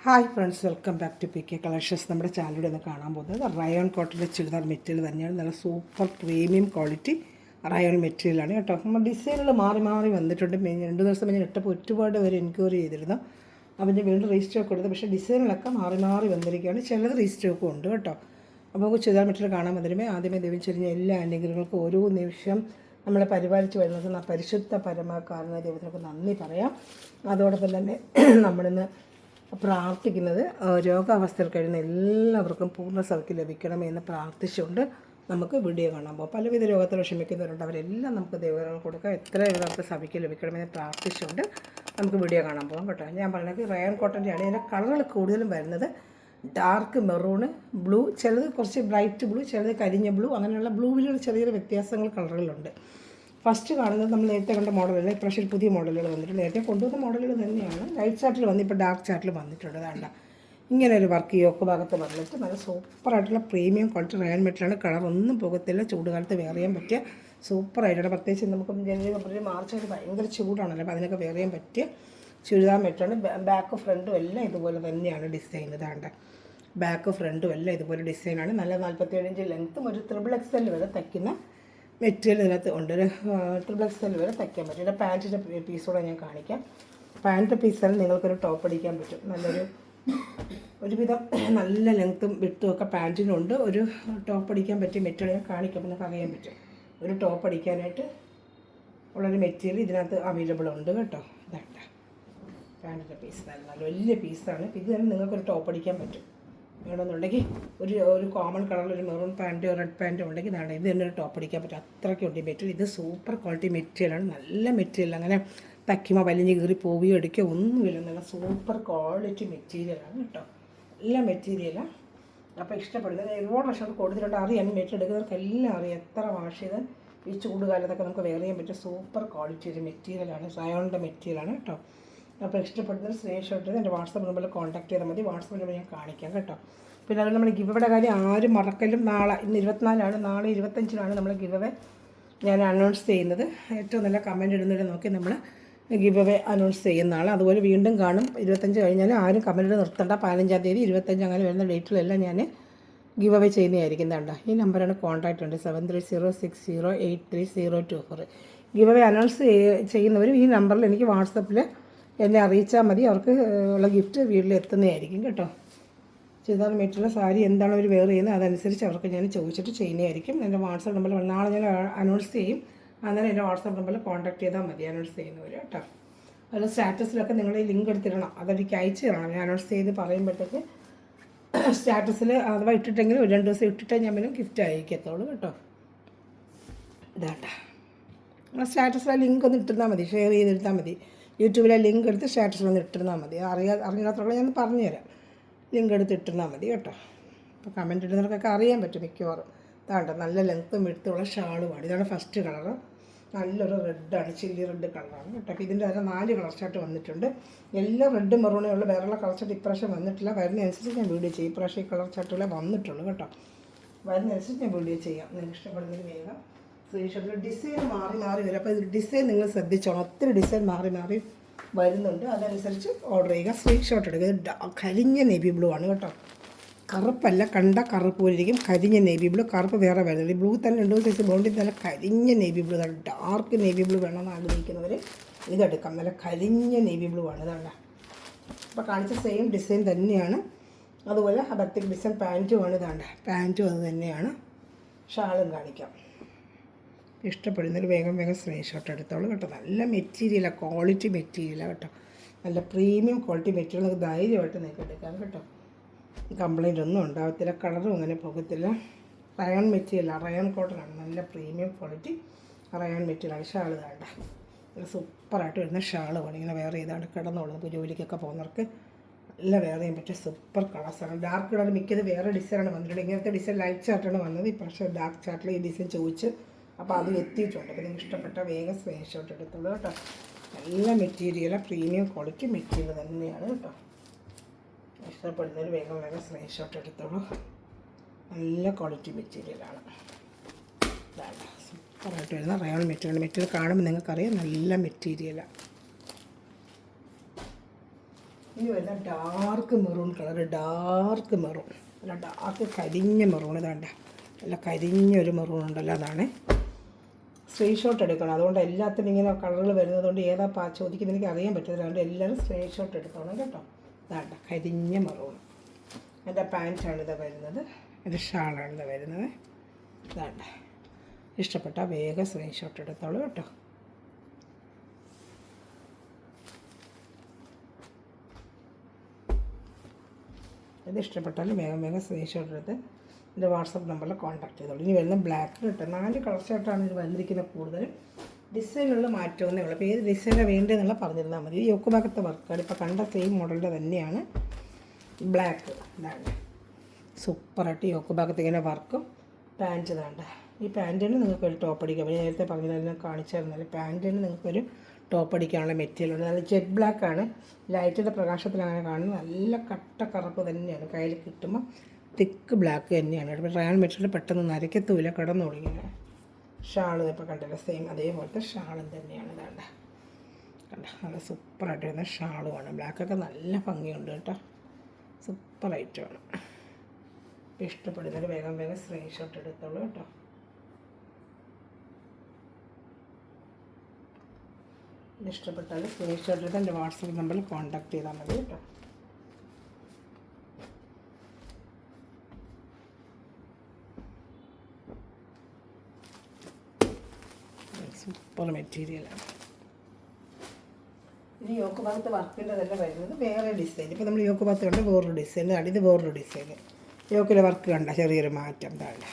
Hi friends, welcome back to P K collections. നമ്മുടെ ചാനലിലൂടെ ഒന്ന് കാണാൻ പോകുന്നത് റയോൺ കോട്ടൻ്റെ ചുരിദാർ മെറ്റീരിയൽ തന്നെയാണ്. നല്ല സൂപ്പർ പ്രീമിയം ക്വാളിറ്റി റയോൺ മെറ്റീരിയലാണ് കേട്ടോ. നമ്മൾ ഡിസൈനുകൾ മാറി മാറി വന്നിട്ടുണ്ട്. 2 ദിവസം ഞാൻ ഇട്ടപ്പോൾ ഒരുപാട് പേര് എൻക്വയറി ചെയ്തിരുന്നു. അവൻ്റെ വീണ്ടും റീസ്റ്റോക്ക് കൊടുത്തു. പക്ഷേ ഡിസൈനുകളൊക്കെ മാറി മാറി വന്നിരിക്കുകയാണ്. ചിലത് റീസ്റ്റോക്കും ഉണ്ട് കേട്ടോ. അപ്പോൾ നമുക്ക് ചുരിദാർ മെറ്റീരിയൽ കാണാൻ വന്നിരുമേ ആദ്യമേ ദൈവം എല്ലാ അനുഗ്രഹങ്ങൾക്കും ഓരോ നിമിഷം നമ്മളെ പരിപാലിച്ച് വരുന്നത് ആ പരിശുദ്ധ പരമാകാരനായ ദൈവത്തിനൊക്കെ നന്ദി പറയാം. അതോടൊപ്പം തന്നെ നമ്മളിന്ന് പ്രാർത്ഥിക്കുന്നത് രോഗാവസ്ഥയിൽ കഴിയുന്ന എല്ലാവർക്കും പൂർണ്ണ സൗഖ്യം ലഭിക്കണമെന്ന് പ്രാർത്ഥിച്ചുകൊണ്ട് നമുക്ക് വീഡിയോ കാണാൻ പോകും. പലവിധ രോഗത്തിൽ വിഷമിക്കുന്നവരുണ്ട്, അവരെല്ലാം നമുക്ക് ദൈവങ്ങൾ കൊടുക്കുക. എത്ര പേർക്ക് സൗഖ്യം ലഭിക്കണമെന്ന് പ്രാർത്ഥിച്ചുകൊണ്ട് നമുക്ക് വീഡിയോ കാണാൻ പോകാം കേട്ടോ. ഞാൻ പറഞ്ഞത് റയോൺ കോട്ടൻ്റെയാണ്. ഇതിൻ്റെ കളറുകൾ കൂടുതലും വരുന്നത് ഡാർക്ക് മെറൂണ്, ബ്ലൂ, ചിലത് കുറച്ച് ബ്രൈറ്റ് ബ്ലൂ, ചിലത് കരിഞ്ഞ ബ്ലൂ, അങ്ങനെയുള്ള ബ്ലൂവിലുള്ള ചെറിയ ചെറിയ വ്യത്യാസങ്ങൾ കളറുകളുണ്ട്. ഫസ്റ്റ് കാണുന്നത് നമ്മൾ നേരത്തെ കണ്ട മോഡലല്ല, ഇപ്രാവശ്യം പുതിയ മോഡലുകൾ വന്നിട്ടുണ്ട്. നേരത്തെ കൊണ്ടുവന്ന മോഡലുകൾ തന്നെയാണ്. ലൈറ്റ് ചാർട്ടിൽ വന്ന് ഇപ്പോൾ ഡാർക്ക് ചാർട്ടിൽ വന്നിട്ടുണ്ട്. വേണ്ട ഇങ്ങനെ ഒരു വർക്ക് യോക്ക് ഭാഗത്ത് വന്നിട്ട് നല്ല സൂപ്പറായിട്ടുള്ള പ്രീമിയം ക്വാളിറ്റി റയോൺ മെറ്റീരിയലാണ്. കളറൊന്നും പോകത്തില്ല. ചൂടുകാലത്ത് വെയർ ചെയ്യാൻ പറ്റിയ സൂപ്പറായിട്ടാണ്. പ്രത്യേകിച്ച് നമുക്ക് ജനുവരി ഫെബ്രുവരി മാർച്ചായിട്ട് ഭയങ്കര ചൂടാണല്ലോ, അപ്പോൾ അതിനൊക്കെ വെയർ ചെയ്യാൻ പറ്റിയ ചുരിദാർ മെറ്റീരിയലാണ്. ബാക്ക് ഫ്രണ്ടും എല്ലാം ഇതുപോലെ തന്നെയാണ് ഡിസൈൻ. ഇതാണ്ട ബാക്ക് ഫ്രണ്ടും എല്ലാം ഇതുപോലെ ഡിസൈനാണ്. നല്ല 47 ഇഞ്ച് ലെങ്ത്തും ഒരു XXL വരെ തയ്ക്കുന്ന മെറ്റീരിയൽ ഇതിനകത്ത് ഉണ്ട്. ഒരു XXL വരെ തയ്ക്കാൻ പറ്റും. ഇതിൻ്റെ പാൻറ്റിൻ്റെ പീസോടെ ഞാൻ കാണിക്കാം. പാൻറ്റ് പീസാണ് നിങ്ങൾക്കൊരു ടോപ്പ് അടിക്കാൻ പറ്റും. ഒരുവിധം നല്ല ലെങ്ത്തും വിട്ടും ഒക്കെ പാൻറ്റിനുണ്ട്. ഒരു ടോപ്പ് അടിക്കാൻ പറ്റിയ മെറ്റീരിയൽ ഞാൻ കാണിക്കാം, നിങ്ങൾക്ക് അറിയാൻ പറ്റും. ഒരു ടോപ്പ് അടിക്കാനായിട്ട് ഉള്ളൊരു മെറ്റീരിയൽ ഇതിനകത്ത് അവൈലബിൾ ഉണ്ട് കേട്ടോ. ഇതാണ്ട പാൻറ്റിൻ്റെ പീസ് നല്ല വലിയ പീസാണ്. ഇത് തന്നെ നിങ്ങൾക്കൊരു ടോപ്പ് അടിക്കാൻ പറ്റും. വേണമെന്നുണ്ടെങ്കിൽ ഒരു കോമൺ കളറിൽ ഒരു മെറൂൺ പാൻറ്റോ റെഡ് പാൻറ്റോ ഉണ്ടെങ്കിൽ ഇതാണ് ഇത് തന്നെ ഒരു ടോപ്പ് അടിക്കാൻ പറ്റും. അത്രയ്ക്കുണ്ട് ഈ മെറ്റീരിയൽ. ഇത് സൂപ്പർ ക്വാളിറ്റി മെറ്റീരിയലാണ്. നല്ല മെറ്റീരിയൽ, അങ്ങനെ തയ്ക്കുമ്പോൾ വലിഞ്ഞ് കീറി പോവുകയോ എടുക്കുകയോ ഒന്നുമില്ല. നല്ല സൂപ്പർ ക്വാളിറ്റി മെറ്റീരിയലാണ് കേട്ടോ. നല്ല മെറ്റീരിയലാണ്. അപ്പോൾ ഇഷ്ടപ്പെടുന്നത് ഒരുപാട് വർഷം കൊടുത്തിട്ടുണ്ട്. അറിയാം, മെറ്റീരിയൽ എടുക്കുന്നവർക്കെല്ലാം അറിയാം. എത്ര വാഷ് ചെയ്ത് ഈ ചൂടുകാലത്തൊക്കെ നമുക്ക് വെയർ ചെയ്യാൻ പറ്റിയ സൂപ്പർ ക്വാളിറ്റി ഒരു മെറ്റീരിയലാണ്. റയോണിൻ്റെ മെറ്റീരിയലാണ് കേട്ടോ. അപ്പോൾ ഇഷ്ടപ്പെടുന്നത് സ്ക്രീൻഷോട്ട് എൻ്റെ വാട്സപ്പ് നമ്പറിൽ കോൺടാക്ട് ചെയ്താൽ മതി. വാട്സപ്പ് നമ്പർ ഞാൻ കാണിക്കാം കേട്ടോ. പിന്നെ അതുപോലെ നമ്മൾ ഗിവ് അവയുടെ കാര്യം ആരും മറക്കലും. നാളെ ഇന്ന് 24 നാളെ 25 നമ്മൾ ഗിവ് അവേ ഞാൻ അനൗൺസ് ചെയ്യുന്നത്. ഏറ്റവും നല്ല കമൻറ്റ് ഇടുന്നവരെ നോക്കി നമ്മൾ ഗിവ് അവേ അനൗൺസ് ചെയ്യുന്ന ആൾ. അതുപോലെ വീണ്ടും കാണും. 25 കഴിഞ്ഞാൽ ആരും കമൻറ്റ് നിർത്തണ്ട. 15-ാം തീയതി 25 അങ്ങനെ വരുന്ന ഡേറ്റിലെല്ലാം ഞാൻ ഗിവ് അവേ ചെയ്യുന്നതായിരിക്കും. വേണ്ട ഈ നമ്പറാണ് കോൺടാക്റ്റ് ഉണ്ട് 7306083024. ഗിവ് അവേ അനൗൺസ് ചെയ്യുന്നവരും ഈ നമ്പറിൽ എനിക്ക് വാട്സപ്പിൽ എന്നെ അറിയിച്ചാൽ മതി. അവർക്ക് ഉള്ള ഗിഫ്റ്റ് വീട്ടിൽ എത്തുന്നതായിരിക്കും കേട്ടോ. ചുരിദാർ മെറ്റീരിയൽ സാരി എന്താണ് അവർ വെയർ ചെയ്യുന്നത് അതനുസരിച്ച് അവർക്ക് ഞാൻ ചോദിച്ചിട്ട് ചെയ്യുന്നതായിരിക്കും. എൻ്റെ വാട്സപ്പ് നമ്പറിൽ നാളെ ഞാൻ അനൗൺസ് ചെയ്യും. അന്നേരം എൻ്റെ വാട്സപ്പ് നമ്പറിൽ കോൺടാക്ട് ചെയ്താൽ മതി അനൗൺസ് ചെയ്യുന്നവർ കേട്ടോ. അതിൽ സ്റ്റാറ്റസിലൊക്കെ നിങ്ങൾ ഈ ലിങ്ക് എടുത്തിടണം. അതെനിക്ക് അയച്ചു തരണം. ഞാൻ അനൗൺസ് ചെയ്ത് പറയുമ്പോഴത്തേക്ക് സ്റ്റാറ്റസിൽ അഥവാ ഇട്ടിട്ടെങ്കിലും 2 ദിവസം ഇട്ടിട്ടേ ഞാൻ പിന്നെ ഗിഫ്റ്റ് അയക്കത്തുള്ളൂ കേട്ടോ. ഇതാട്ടാ നമ്മൾ സ്റ്റാറ്റസിലെ ലിങ്ക് ഒന്ന് ഇട്ടിരുന്നാൽ മതി, ഷെയർ ചെയ്തിരുന്നാൽ മതി. യൂട്യൂബിലെ ലിങ്ക് എടുത്ത് സ്റ്റാറ്റസിലൊന്ന് ഇട്ടിരുന്നാൽ മതി. അറിയാത്തവർക്ക് ഞാൻ പറഞ്ഞുതരാം. ലിങ്ക് എടുത്ത് ഇട്ടിരുന്നാൽ മതി കേട്ടോ. അപ്പോൾ കമൻറ്റ് ഇടുന്നവർക്കൊക്കെ അറിയാൻ പറ്റും മിക്കവാറും. ഇതാണ്ട് നല്ല ലെങ്ത്തും വിടുത്തുള്ള ഷാളുമാണ്. ഇതാണ് ഫസ്റ്റ് കളറ്. നല്ലൊരു റെഡാണ്, ചില്ലി റെഡ് കളറാണ് കേട്ടോ. അപ്പോൾ ഇതിൻ്റെ അതിന് 4 കളർ ചാർട്ട് വന്നിട്ടുണ്ട്. എല്ലാം റെഡ് മെറൂണേ ഉള്ളൂ. വേറെയുള്ള കളർ ചാർട്ട് ഇപ്രാവശ്യം വന്നിട്ടില്ല. വരുന്നതനുസരിച്ച് ഞാൻ വീഡിയോ ചെയ്യും. ഇപ്രാവശ്യം ഈ കളർ ചാർട്ടുകളെ വന്നിട്ടുള്ളൂ കേട്ടോ. വരുന്നതനുസരിച്ച് ഞാൻ വീഡിയോ ചെയ്യാം. നിങ്ങൾക്ക് ഇഷ്ടപ്പെടുന്നതിന് വേഗം സ്ക്രീൻഷോട്ടിൽ ഡിസൈൻ മാറി മാറി വരും. അപ്പോൾ ഇത് ഡിസൈൻ നിങ്ങൾ ശ്രദ്ധിച്ചോണം. ഒത്തിരി ഡിസൈൻ മാറി മാറി വരുന്നുണ്ട്. അതനുസരിച്ച് ഓർഡർ ചെയ്യുക. സ്ക്രീൻഷോട്ട് എടുക്കുക. ഇത് കരിഞ്ഞ നേവി ബ്ലൂ ആണ് കേട്ടോ. കറുപ്പല്ല, കണ്ട കറുപ്പ് പോലെ ഇരിക്കും. കരിഞ്ഞ നേവി ബ്ലൂ. കറുപ്പ് വേറെ വരുന്നുണ്ട്. ബ്ലൂ തന്നെ 2 സൈസ് ബ്ലൗണ്ടിൽ നല്ല കരിഞ്ഞ navy blue. Dark navy blue വേണമെന്ന് ആഗ്രഹിക്കുന്നവർ ഇതെടുക്കാം. നല്ല കരിഞ്ഞ നേവി ബ്ലൂ ആണ്. ഇതാണ് അപ്പോൾ കാണിച്ച സെയിം ഡിസൈൻ തന്നെയാണ്. അതുപോലെ ബത്തിക് ഡിസൈൻ പാൻറ്റുമാണ്. ഇതാണ്ട് പാൻറ്റും അത് തന്നെയാണ്. ഷാളും കാണിക്കാം. ഇഷ്ടപ്പെടുന്നതിൽ വേഗം സ്ക്രീൻഷോട്ട് എടുത്തോളൂ കേട്ടോ. നല്ല മെറ്റീരിയലാണ്, ക്വാളിറ്റി മെറ്റീരിയലാണ് കേട്ടോ. നല്ല പ്രീമിയം ക്വാളിറ്റി മെറ്റീരിയൽ നമുക്ക് ധൈര്യമായിട്ട് നിങ്ങൾക്ക് എടുക്കാം കേട്ടോ. കംപ്ലൈൻ്റ് ഒന്നും ഉണ്ടാകത്തില്ല. കളറും അങ്ങനെ പോകത്തില്ല. റയോൺ മെറ്റീരിയലാണ്, റയോൺ കോട്ടനാണ്. നല്ല പ്രീമിയം ക്വാളിറ്റി റയോൺ മെറ്റീരിയലാണ്. ഷാൾ വേണ്ട നല്ല സൂപ്പറായിട്ട് വരുന്ന ഷാളുമാണ്. ഇങ്ങനെ വെയർ ചെയ്താണ് കിടന്നോളൂ. ഇപ്പോൾ ജോലിക്കൊക്കെ പോകുന്നവർക്ക് നല്ല വെയർ ചെയ്യാൻ പറ്റിയ സൂപ്പർ കളേഴ്സാണ്. ഡാർക്ക് കളർ മിക്കത് വേറെ ഡിസൈനാണ് വന്നിട്ടുണ്ട്. ഇങ്ങനത്തെ ഡിസൈൻ ലൈറ്റ് ചാർട്ടാണ് വന്നത്. ഇപ്രാവശ്യം ഡാർക്ക് ചാർട്ടിൽ ഈ ഡിസൈൻ ചോദിച്ച് അപ്പോൾ അത് എത്തിയിട്ടുണ്ട്. അപ്പോൾ നിങ്ങൾക്ക് ഇഷ്ടപ്പെട്ട വേഗം സ്ക്രീൻഷോട്ട് എടുത്തോളൂ കേട്ടോ. നല്ല മെറ്റീരിയലാണ്, പ്രീമിയം ക്വാളിറ്റി മെറ്റീരിയൽ തന്നെയാണ് കേട്ടോ. ഇഷ്ടപ്പെടുന്നതിൽ വേഗം സ്ക്രീൻഷോട്ട് എടുത്തോളൂ. നല്ല ക്വാളിറ്റി മെറ്റീരിയലാണ്. സൂപ്പറായിട്ട് വരുന്ന റയോൺ മെറ്റീരിയൽ കാണുമ്പോൾ നിങ്ങൾക്കറിയാം നല്ല മെറ്റീരിയലാണ്. ഇനി വരുന്ന dark maroon colour, dark maroon, അല്ല ഡാർക്ക് കരിഞ്ഞ മെറൂൺ. ഇതാണ്ട നല്ല കരിഞ്ഞൊരു മെറൂൺ ഉണ്ടല്ലോ, അതാണ്. സ്ക്രീൻഷോട്ട് എടുക്കണം. അതുകൊണ്ട് എല്ലാത്തിനും ഇങ്ങനെ കളറുകൾ വരുന്നതുകൊണ്ട് ഏതാ ചോദിക്കുന്നത് എനിക്ക് അറിയാൻ പറ്റില്ല. അതുകൊണ്ട് എല്ലാവരും സ്ക്രീൻഷോട്ട് എടുക്കണം കേട്ടോ. ഇതാണ്ട കരിഞ്ഞ മെറൂൺ. എൻ്റെ പാൻറ്റാണ് ഇത് വരുന്നത്, എൻ്റെ ഷാളാണ് ഇത് വരുന്നത്. ഇതാണ്ട ഇഷ്ടപ്പെട്ടാൽ വേഗം സ്ക്രീൻഷോട്ട് എടുത്തോളൂ കേട്ടോ. ഇത് ഇഷ്ടപ്പെട്ടാലും വേഗം വേഗം സ്ക്രീൻഷോട്ട് എടുത്ത് എൻ്റെ വാട്സപ്പ് നമ്പറിൽ കോൺടാക്ട് ചെയ്തോളൂ. ഇനി വരുന്ന ബ്ലാക്ക് കേട്ടോ. 4 കളർ ഷർട്ടാണ് ഇത് വന്നിരിക്കുന്നത്. കൂടുതലും ഡിസൈനുള്ള മാറ്റമൊന്നേ ഉള്ളൂ. അപ്പോൾ ഏത് ഡിസൈനാണ് വേണ്ടതെന്നുള്ള പറഞ്ഞിരുന്നാൽ മതി. ഈ യോക്ക് ഭാഗത്തെ വർക്കാണ് ഇപ്പോൾ കണ്ട സെയിം മോഡലിൻ്റെ തന്നെയാണ് ബ്ലാക്ക്. ഇതാണ് സൂപ്പറായിട്ട് യോക്ക് ഭാഗത്ത് ഇങ്ങനെ വർക്കും പാൻറ്റ് ഇതാണ്ട്. ഈ പാൻറ്റിന് നിങ്ങൾക്കൊരു ടോപ്പ് അടിക്കാം. ഞാൻ നേരത്തെ പറഞ്ഞതെല്ലാം കാണിച്ചായിരുന്നല്ലോ. പാൻറ്റിന് നിങ്ങൾക്കൊരു ടോപ്പ് അടിക്കാനുള്ള മെറ്റീരിയൽ ഉണ്ട്. നല്ല ജെറ്റ് ബ്ലാക്കാണ്. ലൈറ്റിൻ്റെ പ്രകാശത്തിൽ അങ്ങനെ കാണുന്നത് നല്ല കട്ട കറുപ്പ് തന്നെയാണ്. കയ്യിൽ കിട്ടുമ്പോൾ തിക്ക് ബ്ലാക്ക് തന്നെയാണ്. ഇപ്പോൾ റയൽ മെറ്റീരിയൽ പെട്ടെന്ന് നരയ്ക്കത്തൂല, കിടന്നോളൂ ഇങ്ങനെ. ഷാള് ഇപ്പോൾ കണ്ടല്ലോ, സെയിം അതേപോലത്തെ ഷാളും തന്നെയാണ്. ഇതാണ്ട കണ്ട നല്ല സൂപ്പറായിട്ട് വരുന്ന ഷാളുമാണ്. ബ്ലാക്കൊക്കെ നല്ല ഭംഗിയുണ്ട് കേട്ടോ. സൂപ്പർ ഐറ്റമാണ്. ഇഷ്ടപ്പെടുന്നവർ വേഗം വേഗം സ്ക്രീൻഷോട്ട് എടുത്തോളൂ കേട്ടോ. ഇഷ്ടപ്പെട്ടാൽ സ്ക്രീൻഷോട്ട് എടുത്ത് എൻ്റെ വാട്സപ്പ് നമ്പറിൽ കോൺടാക്ട് ചെയ്താൽ മതി കേട്ടോ. സൂപ്പർ മെറ്റീരിയലാണ്. ഇനി യോക്ക് ഭാഗത്ത് വർക്കിൻ്റെ തന്നെ വരുന്നത് വേറെ ഡിസൈൻ. ഇപ്പോൾ നമ്മൾ യോക്ക് ഭാഗത്ത് കണ്ട വേറൊരു ഡിസൈൻ, ഇത് വേറൊരു ഡിസൈൻ. യോക്കിലെ വർക്ക് കണ്ട ചെറിയൊരു മാറ്റം താഴെ.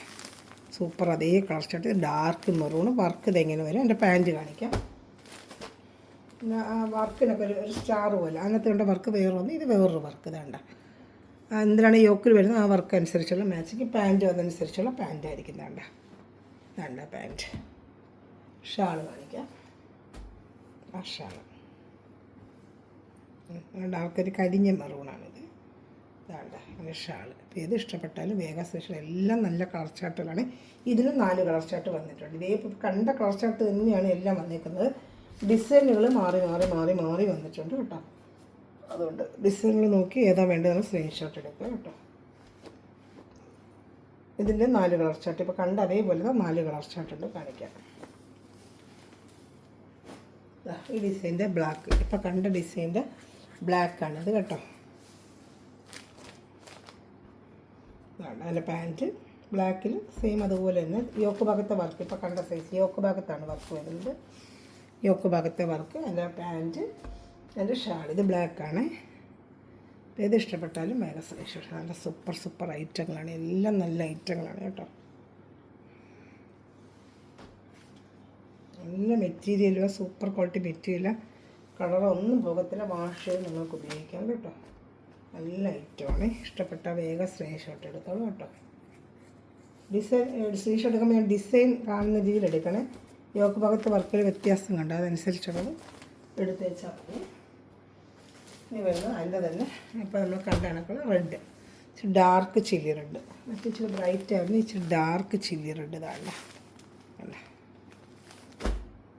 സൂപ്പർ അതേ colour shirt, dark maroon. Work ഇതെങ്ങനെ വരും, എൻ്റെ പാൻറ്റ് കാണിക്കാം. പിന്നെ ആ വർക്കിനൊക്കെ ഒരു സ്റ്റാർ പോലെ അങ്ങനത്തെ ഉണ്ട് വർക്ക് വേറെ വന്ന്. ഇത് വേറൊരു വർക്ക് ഇതാണ്ട. എന്തിനാണ് യോക്കിൽ വരുന്നത് ആ വർക്ക് അനുസരിച്ചുള്ള മാച്ചിങ്. പാൻറ്റ് അതനുസരിച്ചുള്ള പാൻറ്റ് ആയിരിക്കും. ഇതാണ്ട ഇതാണ്ട പാൻറ്റ്. ഷാൾ കാണിക്കാം. ആ ഷാൾ ഡാർക്കൊരു കരിഞ്ഞ മെറൂണാണിത്. ഇതാണ്ട അങ്ങനെ ഷാൾ. അപ്പോൾ ഏത് ഇഷ്ടപ്പെട്ടാലും വേഗം സെഷൻ. എല്ലാം നല്ല കളർ ചാർട്ടുകളാണ്. ഇതിലും 4 കളർ ചാർട്ട് വന്നിട്ടുണ്ട്. ഇതേ കണ്ട കളർ ചാർട്ട് തന്നെയാണ് എല്ലാം വന്നിരിക്കുന്നത്. ഡിസൈനുകൾ മാറി മാറി മാറി മാറി വന്നിട്ടുണ്ട് കേട്ടോ. അതുകൊണ്ട് ഡിസൈനുകൾ നോക്കി ഏതാ വേണ്ടതെന്ന് സ്ക്രീൻഷോട്ട് എടുക്കുക കേട്ടോ. ഇതിൻ്റെ 4 കളർ ചാർട്ട് ഇപ്പോൾ കണ്ട അതേപോലെ 4 കളർ ചാർട്ടുണ്ട് കാണിക്കാം. ഈ ഡിസൈൻ്റെ ബ്ലാക്ക്, ഇപ്പോൾ കണ്ട ഡിസൈൻ്റെ ബ്ലാക്കാണിത് കേട്ടോ. അതിൻ്റെ പാൻറ്റ് ബ്ലാക്കിൽ സെയിം അതുപോലെ തന്നെ. യോക്ക് ഭാഗത്തെ വർക്ക് ഇപ്പോൾ കണ്ട സൈസ് യോക്ക് ഭാഗത്താണ് വർക്ക് വരുന്നത്. യോക്ക് ഭാഗത്തെ വർക്ക്, എൻ്റെ പാൻറ്റ്, എൻ്റെ ഷാൾ. ഇത് ബ്ലാക്കാണ്. ഏത് ഇഷ്ടപ്പെട്ടാലും വേഗം സെലക്ഷൻ. നല്ല സൂപ്പർ ഐറ്റങ്ങളാണ്. എല്ലാം നല്ല ഐറ്റങ്ങളാണ് കേട്ടോ. നല്ല മെറ്റീരിയലും സൂപ്പർ ക്വാളിറ്റി മെറ്റീരിയലാണ്. കളറൊന്നും പോകത്തില്ല. വാഷ് ചെയ്ത് നിങ്ങൾക്ക് ഉപയോഗിക്കാം കേട്ടോ. നല്ല ഐറ്റമാണ്. ഇഷ്ടപ്പെട്ടാൽ വേഗം സ്ക്രീൻഷോട്ട് എടുത്തോളൂ കേട്ടോ. ഡിസൈൻ സ്ക്രീൻഷോട്ട് എടുക്കുമ്പോൾ ഞാൻ ഡിസൈൻ കാണുന്ന രീതിയിൽ എടുക്കണേ. യോക്ക് ഭാഗത്ത് വർക്കിൽ വ്യത്യാസം കണ്ടോ, അതനുസരിച്ചുള്ളത് എടുത്ത് വെച്ചാൽ മതി. ഇനി വരുന്നത് അതിൻ്റെ തന്നെ ഇപ്പോൾ നമ്മൾ കണ്ട കണക്കുള്ള റെഡ്, ഇച്ചിരി ഡാർക്ക് ചില്ലി റെഡ്. മറ്റേ ഇച്ചിരി ബ്രൈറ്റ് ആയിരുന്നു, ഇച്ചിരി ഡാർക്ക് ചില്ലി റെഡ്. ഇതാണ് അല്ല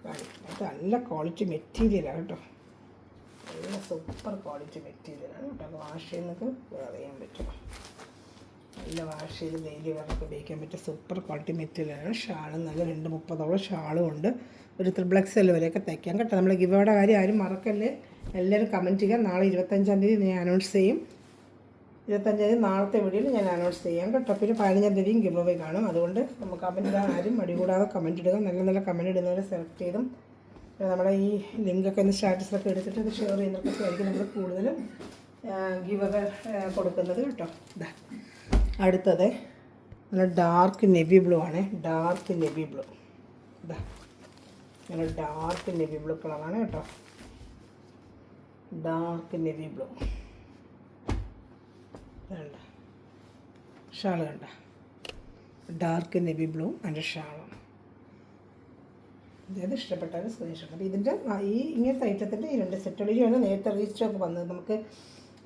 കാണിക്കുന്നത്. നല്ല ക്വാളിറ്റി മെറ്റീരിയലാണ് കേട്ടോ. നല്ല സൂപ്പർ ക്വാളിറ്റി മെറ്റീരിയലാണ് കേട്ടോ. വാഷ് ചെയ്യുന്നതൊക്കെ അറിയാൻ പറ്റും. നല്ല വാഷ് ചെയ്ത് ഡെയിലി വെള്ളമൊക്കെ ഉപയോഗിക്കാൻ പറ്റിയ സൂപ്പർ ക്വാളിറ്റി മെറ്റീരിയലാണ്. ഷാളും നല്ല 230 ഷാളും ഉണ്ട്. ഒരു XXL വരെയൊക്കെ തയ്ക്കാം കേട്ടോ. നമ്മൾ ഗിവയുടെ കാര്യം ആരും മറക്കല്ലേ. എല്ലാവരും കമൻറ്റ് ചെയ്യുക. നാളെ 25-ാം തീയതി ഞാൻ അനൗൺസ് ചെയ്യും. 25-ാം തീയതി നാളത്തെ വീഡിയോയിൽ ഞാൻ അനൗൺസ് ചെയ്യാം കേട്ടോ. പിന്നെ 15-ാം തീയതിയും ഗിവ് അവേ കാണും. അതുകൊണ്ട് നമുക്ക് കമൻറ്റ് ഇടാൻ ആരും മടി കൂടാതെ കമൻറ്റ് ഇടുക. നല്ല നല്ല കമൻറ്റ് ഇടുന്നവരെ സെലക്ട് ചെയ്തും നമ്മുടെ ഈ ലിങ്കൊക്കെ ഒന്ന് സ്റ്റാറ്റസിലൊക്കെ എടുത്തിട്ട് ഇത് ഷെയർ ചെയ്യുന്നതൊക്കെ ആയിരിക്കും നമ്മൾ കൂടുതലും ഗിവ് അവേ കൊടുക്കുന്നത് കേട്ടോ. ഇതാ അടുത്തത് നല്ല ഡാർക്ക് നെവി ബ്ലൂ ആണ്. Dark navy blue. ഇതാ നല്ല ഡാർക്ക് നെവി ബ്ലൂ കളറാണ് കേട്ടോ. Dark navy blue. വേണ്ട ഷാൾ കണ്ട ഡാർക്ക് നെവി ബ്ലൂ അതിൻ്റെ ഷാളാണ്. ഇത് ഇഷ്ടപ്പെട്ടാലും സ്ക്രീൻഷോട്ട്. അപ്പോൾ ഇതിൻ്റെ ഇങ്ങനത്തെ ഐറ്റത്തിൻ്റെ ഈ 2 സെറ്റുകളിലാണ് നേരത്തെ റീസ്റ്റോക്ക് വന്നത്. നമുക്ക്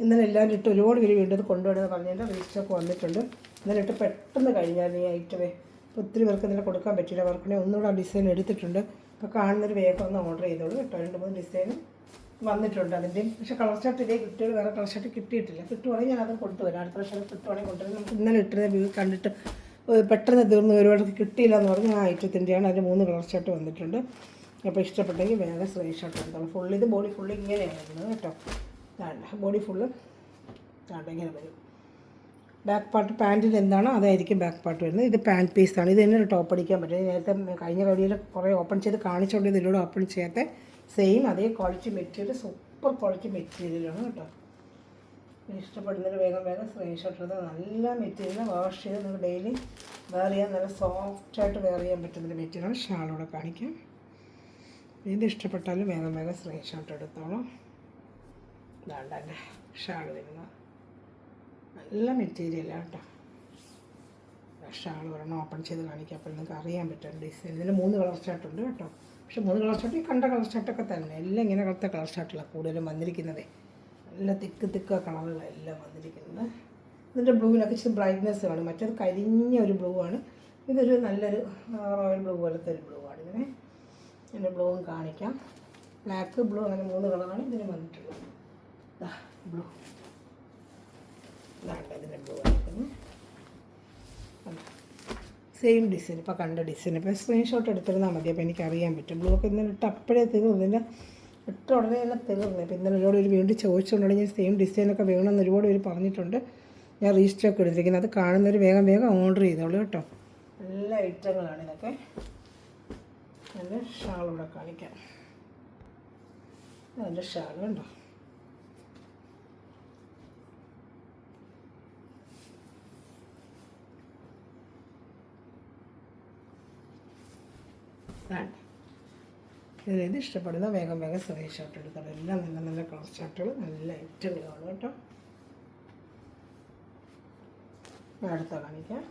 ഇന്നലെ എല്ലാവരും ഇട്ട് ഒരുപാട് പേര് വീണ്ടും കൊണ്ടുവരുന്നത് പറഞ്ഞതിൻ്റെ റീസ്റ്റോക്ക് വന്നിട്ടുണ്ട്. ഇന്നലെ ഇട്ട് പെട്ടെന്ന് കഴിഞ്ഞാൽ ഈ ഐറ്റമേ. അപ്പോൾ ഒത്തിരി പേർക്ക് ഇന്നലെ കൊടുക്കാൻ പറ്റില്ല. വർക്കിനെ ഒന്നുകൂടെ ആ ഡിസൈൻ എടുത്തിട്ടുണ്ട്. അപ്പോൾ കാണുന്നൊരു വേഗം ഒന്ന് ഓർഡർ ചെയ്തോളൂ കേട്ടോ. 2-3 ഡിസൈനും വന്നിട്ടുണ്ട് അതിൻ്റെയും. പക്ഷേ കളർ ഷർട്ട് ഇതേ കിട്ടിയത്, വേറെ കളർ ഷർട്ട് കിട്ടിയിട്ടില്ല. കിട്ടുവാണെങ്കിൽ ഞാനത് കൊണ്ടുവരാം. അടുത്ത പ്രാവശ്യം കിട്ടുവാണെങ്കിൽ കൊണ്ടുവരാം. നമുക്ക് ഇന്നലെ ഇട്ടത് വ്യൂ കണ്ടിട്ട് പെട്ടെന്ന് തീർന്നു, ഒരുപാട് കിട്ടിയില്ല എന്ന് പറഞ്ഞ് ആ ഐറ്റത്തിൻ്റെയാണ്. അതിൻ്റെ 3 കളർ ഷർട്ട് വന്നിട്ടുണ്ട്. അപ്പോൾ ഇഷ്ടപ്പെട്ടെങ്കിൽ വേറെ സ്ക്രീൻഷോട്ട് എടുത്തോളൂ. ഫുള്ള് ഇത് ബോഡി ഫുള്ള് ഇങ്ങനെയാണ് വരുന്നത് കേട്ടോ. ബോഡി ഫുള്ള് ഇങ്ങനെ വരും. ബാക്ക് പാർട്ട് പാൻറ്റിൽ എന്താണോ അതായിരിക്കും ബാക്ക് പാർട്ട് വരുന്നത്. ഇത് പാൻറ്റ് പീസാണ്. ഇത് തന്നെ ഒരു ടോപ്പ് അടിക്കാൻ പറ്റും. നേരത്തെ കഴിഞ്ഞ വീഡിയോയിൽ കുറേ ഓപ്പൺ ചെയ്ത് കാണിച്ചുകൊണ്ട് ഇതിലൂടെ ഓപ്പൺ ചെയ്യാത്ത സെയിം അതേ ക്വാളിറ്റി മെറ്റീരിയൽ, സൂപ്പർ ക്വാളിറ്റി മെറ്റീരിയലാണ് കേട്ടോ. ഇഷ്ടപ്പെടുന്നതിന് വേഗം സ്ക്രീൻഷോട്ട് എടുത്ത് നല്ല മെറ്റീരിയൽ വാഷ് ചെയ്ത് നിങ്ങൾക്ക് ഡെയിലി വെയർ ചെയ്യാൻ നല്ല സോഫ്റ്റായിട്ട് വെയർ ചെയ്യാൻ പറ്റുന്നൊരു മെറ്റീരിയലാണ്. ഷാളോടെ കാണിക്കാം. ഇത് ഇഷ്ടപ്പെട്ടാലും വേഗം സ്ക്രീൻഷോട്ട് എടുത്തോളാം. ഇതാണ്ട് എൻ്റെ ഷാൾ വരുന്നത് നല്ല മെറ്റീരിയലാണ് കേട്ടോ. ഷാൾ ഒരെണ്ണം ഓപ്പൺ ചെയ്ത് കാണിക്കാം. അപ്പോൾ നിങ്ങൾക്ക് അറിയാൻ പറ്റും ഡിസൈൻ. ഇതിൽ 3 കളർ ഷർട്ടുണ്ട് കേട്ടോ. പക്ഷേ 3 കളർ ഷർട്ട് ഈ കണ്ട കളർ ഷർട്ടൊക്കെ തന്നെ എല്ലാം ഇങ്ങനെ കളത്തെ കളർ ഷർട്ടിലാണ് കൂടുതലും വന്നിരിക്കുന്നത്. നല്ല തിക്ക് കളറുകളെല്ലാം വന്നിരിക്കുന്നത്. ഇതിൻ്റെ ബ്ലൂവിനൊക്കെ ഇച്ചിരി ബ്രൈറ്റ്നെസ് കാണും. മറ്റേത് കരിഞ്ഞ ഒരു ബ്ലൂ ആണ്. ഇതൊരു നല്ലൊരു റോയൽ ബ്ലൂ പോലത്തെ ഒരു ബ്ലൂ ആണ്. ഇതിൻ്റെ ബ്ലൂവും കാണിക്കാം. ബ്ലാക്ക്, ബ്ലൂ അങ്ങനെ 3 കളറാണ് ഇതിന് വന്നിട്ടുള്ളത്. ബ്ലൂ ഇതാണ് ഇതിൻ്റെ ബ്ലൂ ആയിരിക്കുന്നത്. സെയിം ഡിസൈൻ, ഇപ്പോൾ കണ്ട ഡിസൈൻ. ഇപ്പോൾ സ്ക്രീൻഷോട്ട് എടുത്തിരുന്നാൽ മതി. അപ്പോൾ എനിക്കറിയാൻ പറ്റും. ബ്ലൂ ഒക്കെ ഇന്നലെ ഇട്ട് അപ്പോഴേ തീർന്നു. ഇതിൻ്റെ ഇട്ട ഉടനെ തന്നെ തീർന്നു. അപ്പോൾ ഇന്നലെ ഒരുപാട് പേര് വീണ്ടും ചോദിച്ചുകൊണ്ടുണ്ടെങ്കിൽ സെയിം ഡിസൈനൊക്കെ വേണമെന്ന് ഒരുപാട് പേര് പറഞ്ഞിട്ടുണ്ട്. ഞാൻ റീസ്റ്റോക്ക് എടുത്തിരിക്കുന്നത്. അത് കാണുന്നവർ വേഗം ഓർഡർ ചെയ്തോളൂ കേട്ടോ. നല്ല ഐറ്റങ്ങളാണ് ഇതൊക്കെ. അതിൻ്റെ ഷാളൂടെ കാണിക്കാം. അതിൻ്റെ ഷാൾ കണ്ടോ. ഇതിൽ ഇഷ്ടപ്പെടുന്ന വേഗം സ്ക്രീൻഷോട്ട് എടുക്കണം. എല്ലാം നല്ല കളർ ഷർട്ടുകൾ, നല്ല ഐറ്റങ്ങളാണ് കേട്ടോ. അടുത്ത കാണിക്കാം.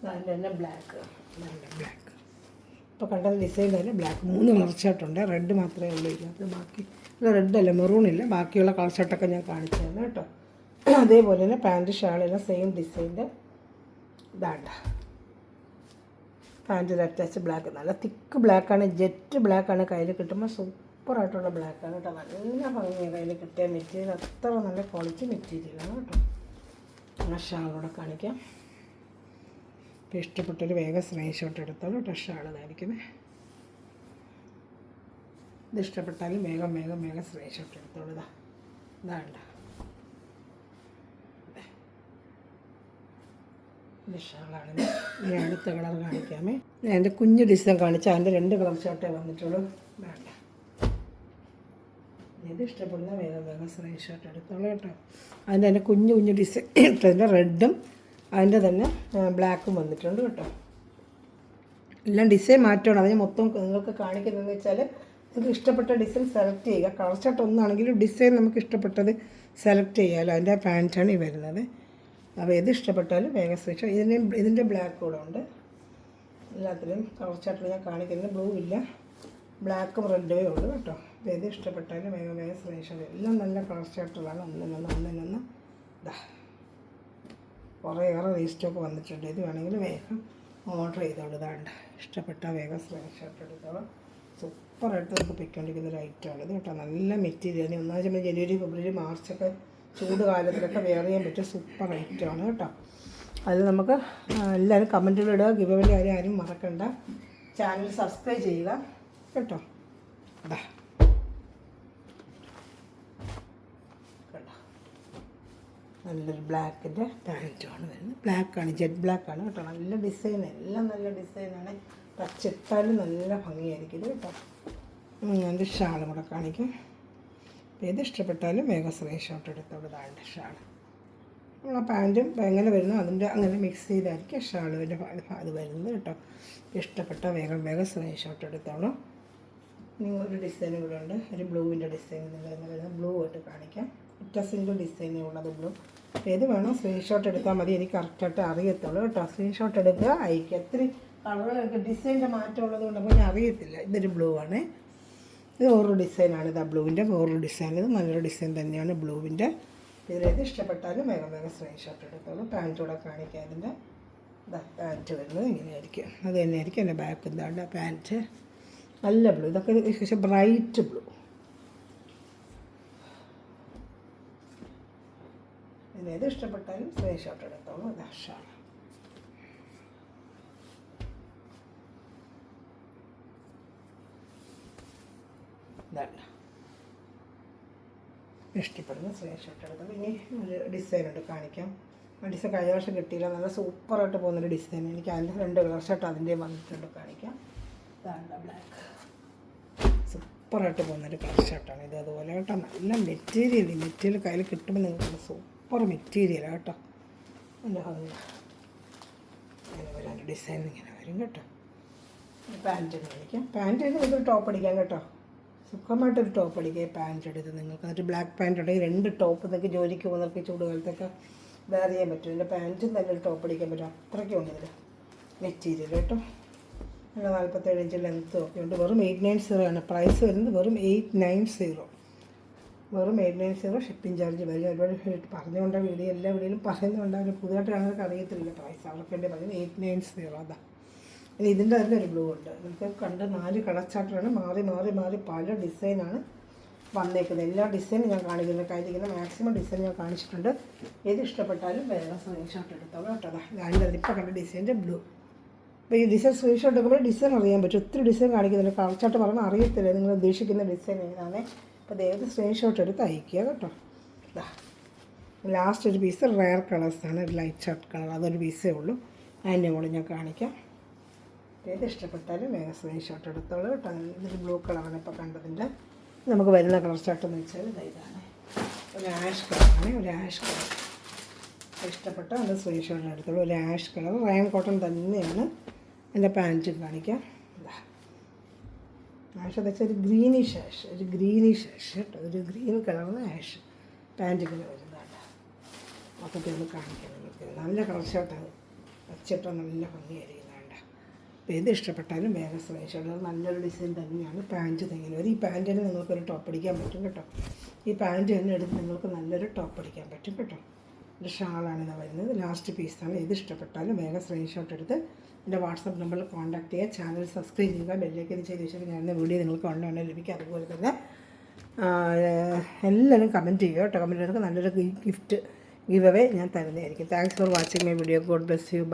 അതിൻ്റെ തന്നെ ബ്ലാക്ക്. ഇപ്പോൾ കണ്ട ഡിസൈൻ തന്നെ ബ്ലാക്ക്. 3 കളർ ഷർട്ടുണ്ട്. റെഡ് മാത്രമേ ഉള്ളൂ ഇതിനകത്ത്. ബാക്കി റെഡ് അല്ല, മെറൂൺ ഇല്ല. ബാക്കിയുള്ള കളർ ഷർട്ടൊക്കെ ഞാൻ കാണിച്ചു തന്നെ കേട്ടോ. അതേപോലെ തന്നെ പാൻറ്റ് ഷാളെല്ലാം സെയിം ഡിസൈൻ്റെ ഇതാണ്ട. പാൻറ്റിൽ അറ്റാച്ച് ബ്ലാക്ക്, നല്ല തിക്ക് ബ്ലാക്കാണ്, ജെറ്റ് ബ്ലാക്കാണ്. കയ്യിൽ കിട്ടുമ്പോൾ സൂപ്പറായിട്ടുള്ള ബ്ലാക്കാണ് കേട്ടോ. നല്ല ഭംഗിയാണ് കയ്യിൽ കിട്ടിയ മെറ്റീരിയൽ. അത്ര നല്ല ക്വാളിറ്റി മെറ്റീരിയലാണ് കേട്ടോ. ആ ഷാളോടെ കാണിക്കാം. ഇപ്പോൾ ഇഷ്ടപ്പെട്ടൊരു വേഗം സ്ക്രീൻഷോട്ട് എടുത്തോളൂ കേട്ടോ. ഷാൾ ഇതായിരിക്കുന്നത്. ഇത് ഇഷ്ടപ്പെട്ടാലും വേഗം സ്ക്രീൻഷോട്ട് എടുത്തോളൂ. ഇതാണ്ട ഷാളാണിത്. ഇനി അടുത്ത കളർ കാണിക്കാമേ. ഞാൻ എൻ്റെ കുഞ്ഞ് ഡിസൈൻ കാണിച്ചാൽ അതിൻ്റെ 2 കളർ ഷർട്ടേ വന്നിട്ടുള്ളൂ. വേണ്ട, ഇത് ഇഷ്ടപ്പെടുന്ന വേഗം സ്ക്രീൻഷോട്ട് എടുത്തോളൂ കേട്ടോ. അതിൻ്റെ തന്നെ കുഞ്ഞു ഡിസൈൻ ഇട്ടതിൻ്റെ റെഡും അതിൻ്റെ തന്നെ ബ്ലാക്കും വന്നിട്ടുണ്ട് കേട്ടോ. എല്ലാം ഡിസൈൻ മാറ്റമാണ്. അത് ഞാൻ മൊത്തം നിങ്ങൾക്ക് കാണിക്കുന്നതെന്ന് വെച്ചാൽ നിങ്ങൾക്ക് ഇഷ്ടപ്പെട്ട ഡിസൈൻ സെലക്ട് ചെയ്യുക. കളർ ഷർട്ട് ഒന്നാണെങ്കിലും ഡിസൈൻ നമുക്ക് ഇഷ്ടപ്പെട്ടത് സെലക്ട് ചെയ്യാമല്ലോ. അതിൻ്റെ പാൻറ്റാണ് ഈ വരുന്നത്. അപ്പോൾ ഏത് ഇഷ്ടപ്പെട്ടാലും വേഗം സ്ക്രീൻഷോട്ട്. ഇതിൻ്റെ ബ്ലാക്ക് കൂടെ ഉണ്ട്. എല്ലാത്തിലും കളർ ചാർട്ടിൽ ഞാൻ കാണിക്കുന്നത് ബ്ലൂ ഇല്ല, ബ്ലാക്കും റെഡേ ഉള്ളൂ കേട്ടോ. അപ്പോൾ ഏത് ഇഷ്ടപ്പെട്ടാലും വേഗം സ്ക്രീൻഷോട്ട്. എല്ലാം നല്ല കളർ ചാർട്ടുകളാണ്. ഒന്നിനൊന്ന് ഇതാ കുറേയേറെ റീസ്റ്റോക്ക് വന്നിട്ടുണ്ട്. ഇത് വേണമെങ്കിൽ വേഗം ഓർഡർ ചെയ്തോളൂ. ഇതാണ്ട് ഇഷ്ടപ്പെട്ടാൽ വേഗം സ്ക്രീൻഷോട്ട് എടുത്തോളാം. സൂപ്പറായിട്ട് നമുക്ക് പൊയ്ക്കൊണ്ടിരിക്കുന്ന ഒരു ഐറ്റമാണ് ഇത് കേട്ടോ. നല്ല മെറ്റീരിയൽ. ഒന്നാമത് ജനുവരി, ഫെബ്രുവരി, മാർച്ചൊക്കെ ചൂട് കാലത്തിലൊക്കെ വെയർ ചെയ്യാൻ പറ്റിയ സൂപ്പർ ഐറ്റമാണ് കേട്ടോ. അതിൽ നമുക്ക് എല്ലാവരും കമൻറ്റുകളിടുക. ഗിവ് അവേ കാര്യം ആരും മറക്കണ്ട. ചാനൽ സബ്സ്ക്രൈബ് ചെയ്യുക കേട്ടോ. കേട്ടോ നല്ലൊരു ബ്ലാക്കിൻ്റെ പാൻറ്റുമാണ് വരുന്നത്. ബ്ലാക്കാണ്, ജെറ്റ് ബ്ലാക്കാണ് കേട്ടോ. നല്ല ഡിസൈൻ, എല്ലാം നല്ല ഡിസൈനാണ്. പച്ചിട്ടാലും നല്ല ഭംഗിയായിരിക്കും ഇത് കേട്ടോ. അതിൻ്റെ ഷാളും കൂടെ കാണിക്കും. ഏത് ഇഷ്ടപ്പെട്ടാലും വേഗം സ്ക്രീൻഷോട്ട് എടുത്തോളൂ. ഇതാണ്ട് ഷാൾ. നമ്മൾ ആ പാൻറ്റും എങ്ങനെ വരുന്നു അതിൻ്റെ അങ്ങനെ മിക്സ് ചെയ്തായിരിക്കും ഷാളുവിൻ്റെ അത് വരുന്നത് കേട്ടോ. ഇഷ്ടപ്പെട്ട വേഗം സ്ക്രീൻഷോട്ട് എടുത്തോളൂ. നിങ്ങളൊരു ഡിസൈനും കൂടെ ഉണ്ട്. ഒരു ബ്ലൂവിൻ്റെ ഡിസൈൻ വരുന്നത്. ബ്ലൂ ആയിട്ട് കാണിക്കാം. ഒറ്റ സിംഗിൾ ഡിസൈനേ ഉള്ളത് ബ്ലൂ. ഏത് വേണോ സ്ക്രീൻഷോട്ട് എടുത്താൽ മതി. എനിക്ക് കറക്റ്റായിട്ട് അറിയത്തുള്ളൂ കേട്ടോ. സ്ക്രീൻഷോട്ട് എടുക്കുക, അയക്കുക. ഒത്തിരി കളറുകളൊക്കെ ഡിസൈൻ്റെ മാറ്റം ഉള്ളത് കൊണ്ട് അപ്പോൾ ഞാൻ അറിയത്തില്ല. ഇതൊരു ബ്ലൂ ആണ്. ഇത് വേറൊരു ഡിസൈനാണ്. ഇതാ ബ്ലൂവിൻ്റെ വേറൊരു ഡിസൈൻ. ഇത് നല്ലൊരു ഡിസൈൻ തന്നെയാണ് ബ്ലൂവിൻ്റെ. ഇതിലേത് ഇഷ്ടപ്പെട്ടാലും വേഗം സ്ക്രീൻഷോട്ട് എടുത്തോളൂ. പാൻറ്റ് കൂടെ കാണിക്കാം. അതിൻ്റെ പാൻറ്റ് വരുന്നത് ഇങ്ങനെയായിരിക്കും. അത് തന്നെയായിരിക്കും എൻ്റെ ബാക്ക്. എന്താണ് പാൻറ്റ് നല്ല ബ്ലൂ, ഇതൊക്കെ ശേഷം ബ്രൈറ്റ് ബ്ലൂ. ഇതിലേത് ഇഷ്ടപ്പെട്ടാലും സ്ക്രീൻഷോട്ട് എടുത്തോളൂ. ഇതാ ഷാൾ. ഇതാണ് ഇഷ്ടപ്പെടുന്ന സ്ക്രീൻഷോട്ട് എടുത്തോളൂ. ഇനി ഒരു ഡിസൈൻ ഉണ്ട്, കാണിക്കാം. ആ ഡിസൈൻ കഴിഞ്ഞ വർഷം കിട്ടിയില്ല, നല്ല സൂപ്പറായിട്ട് പോകുന്നൊരു ഡിസൈൻ. എനിക്ക് അതിൻ്റെ 2 കളർ ഷർട്ട് അതിൻ്റെ വന്നിട്ടുണ്ട്, കാണിക്കാം. ഇതാണ് ബ്ലാക്ക്, സൂപ്പറായിട്ട് പോകുന്നൊരു കളർ ഷർട്ടാണ് ഇത്. അതുപോലെ കേട്ടോ, നല്ല മെറ്റീരിയൽ കയ്യിൽ കിട്ടുമ്പോൾ നിങ്ങൾക്ക് സൂപ്പർ മെറ്റീരിയലാണ് കേട്ടോ. നല്ല ഭംഗി. ഇങ്ങനെ വരാൻ ഡിസൈൻ ഇങ്ങനെ വരും കേട്ടോ. പാൻറ്റ് കാണിക്കാം. പാൻറ്റ് നിങ്ങൾക്ക് ടോപ്പ് അടിക്കാം കേട്ടോ, സുഖമായിട്ടൊരു ടോപ്പ് അടിക്കുക. പാൻറ്റ് എടുത്ത് നിങ്ങൾക്ക് എന്നിട്ട് ബ്ലാക്ക് പാൻറ്റ് ഉണ്ടെങ്കിൽ 2 ടോപ്പ് നിങ്ങൾക്ക് ജോലിക്ക് പോകുന്നവർക്ക് ചൂടുകാലത്തൊക്കെ വെയർ ചെയ്യാൻ പറ്റും. എൻ്റെ പാൻറ്റും തന്നെ ഒരു ടോപ്പ് അടിക്കാൻ പറ്റും, അത്രയ്ക്കും ഉണ്ട് ഇതിൽ മെറ്റീരിയൽ കേട്ടോ. നല്ല 47 ഇഞ്ച് ലെങ്ത്തും ഒക്കെ ഉണ്ട്. വെറും 890 ആണ് പ്രൈസ് വരുന്നത്, വെറും 890, വെറും 890. ഷിപ്പിംഗ് ചാർജ് വരും. ഒരുപാട് പറഞ്ഞുകൊണ്ട് വീഡിയോ എല്ലാ വീഡിയോയിലും പറയുന്നുണ്ട്, അവർ പുതിയതായിട്ട് ആളുകൾക്ക് അറിയത്തില്ല പ്രൈസ്, അവർക്ക് വേണ്ടി പറയുന്നത് 890. അതാ. ഇനി ഇതിൻ്റെ തന്നെ ഒരു ബ്ലൂ ഉണ്ട്. നമുക്ക് കണ്ട് 4 കളർ ചാർട്ടാണ്, മാറി പല ഡിസൈനാണ് വന്നേക്കുന്നത്. എല്ലാ ഡിസൈനും ഞാൻ കാണിക്കുന്നത്, കയ്യിലിരിക്കുന്ന മാക്സിമം ഡിസൈൻ ഞാൻ കാണിച്ചിട്ടുണ്ട്. ഏത് ഇഷ്ടപ്പെട്ടാലും വേറെ സ്ക്രീൻഷോട്ട് എടുത്തോളൂ കേട്ടോ. അതിൻ്റെ ഇപ്പോൾ കണ്ട ഡിസൈൻ്റെ ബ്ലൂ. അപ്പോൾ ഈ ഡിസൈൻ സ്ക്രീൻഷോട്ട് എടുക്കുമ്പോൾ ഡിസൈൻ അറിയാൻ പറ്റും. ഒത്തിരി ഡിസൈൻ കാണിക്കുന്നുണ്ട്, കളർ ചാർട്ട് പറഞ്ഞാൽ അറിയത്തില്ല നിങ്ങൾ ഉദ്ദേശിക്കുന്ന ഡിസൈൻ ഏതാണ്. അപ്പോൾ ഏത് സ്ക്രീൻഷോട്ട് എടുത്ത് അയക്കുക കേട്ടോ. ഇതാ ലാസ്റ്റ് ഒരു പീസ് റെയർ കളേഴ്സാണ്, ഒരു ലൈറ്റ് ചാർട്ട് കളർ, അതൊരു പീസേ ഉള്ളൂ. അതിൻ്റെ കൂടെ ഞാൻ കാണിക്കാം. ഏത് ഇഷ്ടപ്പെട്ടാലും വേഗം സ്ക്രീൻഷോട്ട് എടുത്തോളൂ കേട്ടോ. ഇതൊരു ബ്ലൂ കളറാണ് ഇപ്പോൾ കണ്ടതിൻ്റെ. നമുക്ക് വരുന്ന കളർ ചാർട്ടെന്ന് വെച്ചാൽ ഇതാണ്, ഒരു ആഷ് കളറാണ്. ഒരു ആഷ് കളർ ഇഷ്ടപ്പെട്ട അത് സ്ക്രീൻഷോട്ട് എടുത്തോളൂ. ഒരു ആഷ് കളർ റയോൺ കോട്ടൺ തന്നെയാണ്. എൻ്റെ പാൻറ്റും കാണിക്കാം. ആഷ് എന്ന് വെച്ചാൽ ഒരു ഗ്രീനിഷ് ആഷ് കേട്ടോ, ഒരു ഗ്രീൻ കളറിന് ആഷ് പാൻറ്റ് ഇങ്ങനെ വരുന്നതാണ്. മൊത്തത്തിൽ ഒന്ന് കാണിക്കാം നിങ്ങൾക്ക്. നല്ല കളർ ഷർട്ടാണ്, വെച്ചിട്ട് നല്ല ഭംഗിയായിരിക്കും. അപ്പോൾ ഏത് ഇഷ്ടപ്പെട്ടാലും വേറെ സ്ക്രീൻഷോട്ട്. നല്ലൊരു ഡിസൈൻ തന്നെയാണ്. പാൻറ്റ് തെങ്ങിൽ വരും. ഈ പാൻറ്റിന് നിങ്ങൾക്കൊരു ടോപ്പ് അടിക്കാൻ പറ്റും കേട്ടോ. ഈ പാൻറ്റ് തന്നെ എടുത്ത് നിങ്ങൾക്ക് നല്ലൊരു ടോപ്പ് അടിക്കാൻ പറ്റും കേട്ടോ. ഒരു ഷാളാണിത് വരുന്നത്, ലാസ്റ്റ് പീസാണ്. ഏത് ഇഷ്ടപ്പെട്ടാലും വേഗം സ്ക്രീൻഷോട്ട് എടുത്ത് എൻ്റെ വാട്സപ്പ് നമ്പറിൽ കോൺടാക്ട് ചെയ്യുക. ചാനൽ സബ്സ്ക്രൈബ് ചെയ്യുക, ബെല്ലേക്ക് ചെയ്ത് വെച്ചാൽ ഞാൻ വീഡിയോ നിങ്ങൾക്ക് ഓൺലൈനിൽ ലഭിക്കും. അതുപോലെ തന്നെ എല്ലാവരും കമൻറ്റ് ചെയ്യുക കേട്ടോ. കമൻറ്റ് ചെയ്തൊക്കെ നല്ലൊരു ഗിഫ്റ്റ് ഗിവ് അവേ ഞാൻ തരുന്നതായിരിക്കും. Thanks for watching my video. God bless you. By.